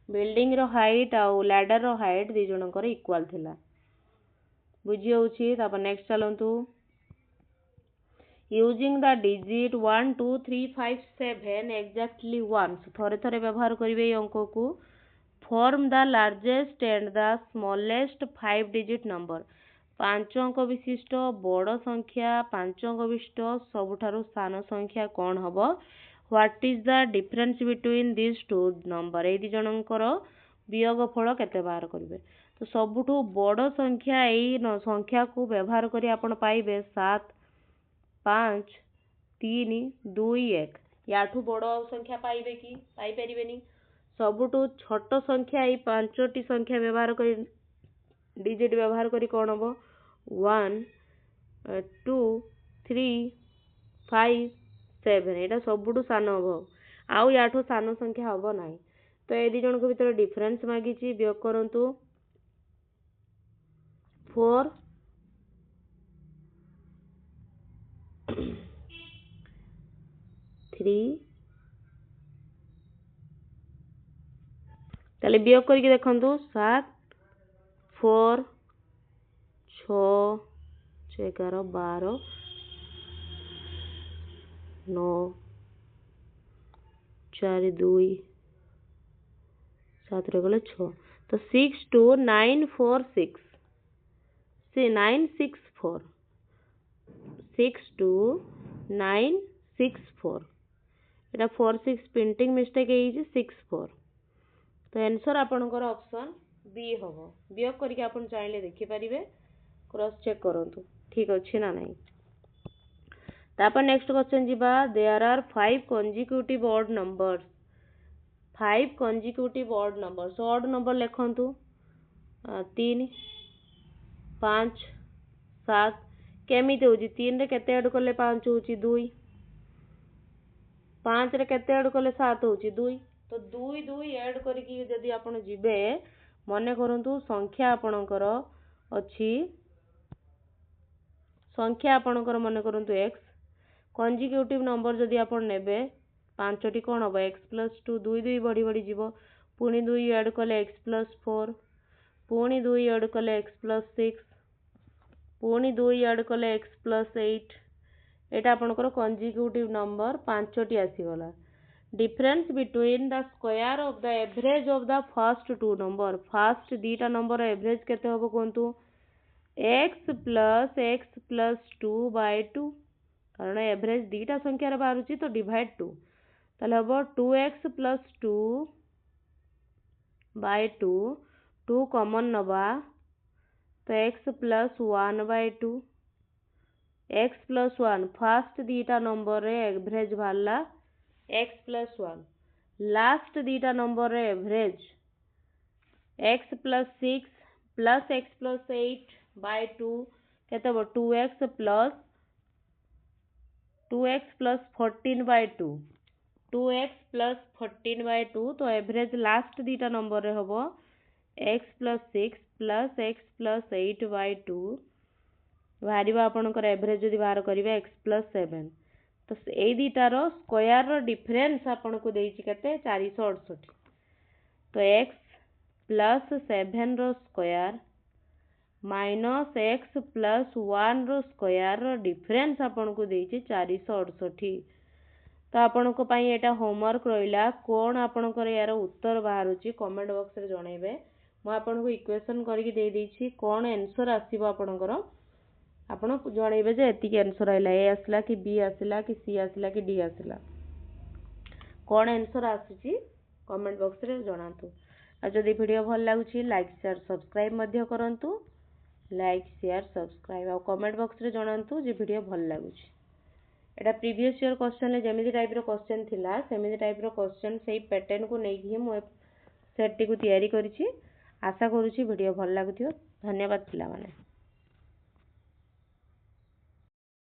बिल्डिंग रो हाइट आ लैडर रो हाइट दी जनकर इक्वल थिला बुझी होउची तापर नेक्स्ट चलंतु using the digit 1 2 3 5 7 exactly once थोड़े थोड़े व्यवहार करिवे अंक को form the largest and the smallest 5 digit number 5 अंक विशिष्ट बड़ संख्या 5 अंक विशिष्ट सबुठारु सान संख्या कौन हबो what is the difference between this two number ए दि जनकर वियोगफल केते बाहर करिवे तो सबुठु बड़ संख्या एई संख्या को व्यवहार करी आपण पाइबे 7 5 3 2 1 याठू बड़ संख्या पाइबे कि पाई परिबेनी सबुठु छोट संख्या एई पांचटी संख्या व्यवहार करी डिजिट व्यवहार करी कोन हबो 1 2 3 5 7 एटा सबुठु सान हबो आउ याठू सान संख्या हबो नाही तो ए दि जन को भीतर डिफरेंस मागिची वियोग करंतु 4 3 ताले वियोग करके देखंतु 7 4 6 11 12 9 4 2 7 रे गले 6 तो 6 2 9 4 6 से 9 6 4 6 2 9 6 4 एटा 4 6 प्रिंटिंग मिस्टेक है 6 4 तो आंसर आपनकर ऑप्शन बी हबो वियोग करके आपन चाहिले देखि परिबे क्रॉस चेक करंतु ठीक अछि ना नहीं तापर नेक्स्ट क्वेश्चन जीबा there are 5 consecutive odd numbers 5 consecutive odd numbers odd number लिखंतु 3 5 7 केमिति होजी 3 रे केते ऐड करले 5 होची 2 5 रे केते ऐड करले 7 होची 2 तो 2 2 ऐड करके जदि आपण जिबे मने करंतु संख्या आपणकर अछि संख्या आपणकर मने करंतु x कंसेक्यूटिव नंबर जदि आपण नेबे ପାଞ୍ଚଟି କ'ଣ ହେବ x+2 ଦୁଇ ଦୁଇ ବଢ଼ି ବଢ଼ି ଯିବ ପୁଣି 2 ଆଡ଼୍ କଲେ x+4 ପୁଣି 2 ଆଡ଼୍ କଲେ x+6 ପୁଣି 2 ଆଡ଼୍ କଲେ x+8 ଏଇଟା ଆପଣଙ୍କର କନଜିକ୍ୟୁଟିଭ ନମ୍ବର ପାଞ୍ଚଟି ଆସିଗଲା। Difference between the square of the average of the first two number first दीटा नंबर एवरेज केते हबो कोंतु x plus 2 by 2 कारण एवरेज दीटा संख्या रे बाहरुची तो डिवाइड 2 ताले हबो 2x plus 2 by 2 2 कॉमन नबा तो x plus 1 by 2 x plus 1 first दीटा नंबर रे एवरेज बाहरला x plus 1 लास्ट दीटा नंबर रे average x plus 6 plus x plus 8 by 2 केते हबो 2x plus 14 by 2 2x plus 14 by 2 तो एवरेज लास्ट दीटा नंबर रे हबो x plus 6 plus x plus 8 by 2 बाहरिबा आपनकर एवरेज जदि बाहर करिवे x plus 7 तो ए दीटार स्क्वायर रो डिफरेंस आपन को देइछि केते 468 तो x plus 7 रो स्क्वायर माइनस x plus 1 रो स्क्वायर रो डिफरेंस आपन को देइछि 468 तो आपन को पई एटा होमवर्क रहिला कोन आपन कर यार उत्तर बाहरुछि कमेंट बॉक्स रे जणैबे म आपन को इक्वेशन करके दे देइछि कोन आंसर आसीबो आपन कर आपण जणैबे जे एतिक आंसर आइला ए आसला कि बी आसला कि सी आसला कि डी आसला कोन आंसर आसीची कमेंट बॉक्स रे जणांतु आ जदि वीडियो भल लागुची लाइक शेयर सब्सक्राइब मध्य करंतु लाइक शेयर सब्सक्राइब आ कमेंट बॉक्स रे जणांतु जे वीडियो भल लागुची एटा प्रीवियस ईयर क्वेश्चन ले जेमिति टाइप रो क्वेश्चन थिला सेमिति टाइप रो क्वेश्चन सेही पैटर्न को नै कि मो सेट टी को तयारी करिछि आशा करूछि वीडियो भल लागुथियो धन्यवाद पिला माने।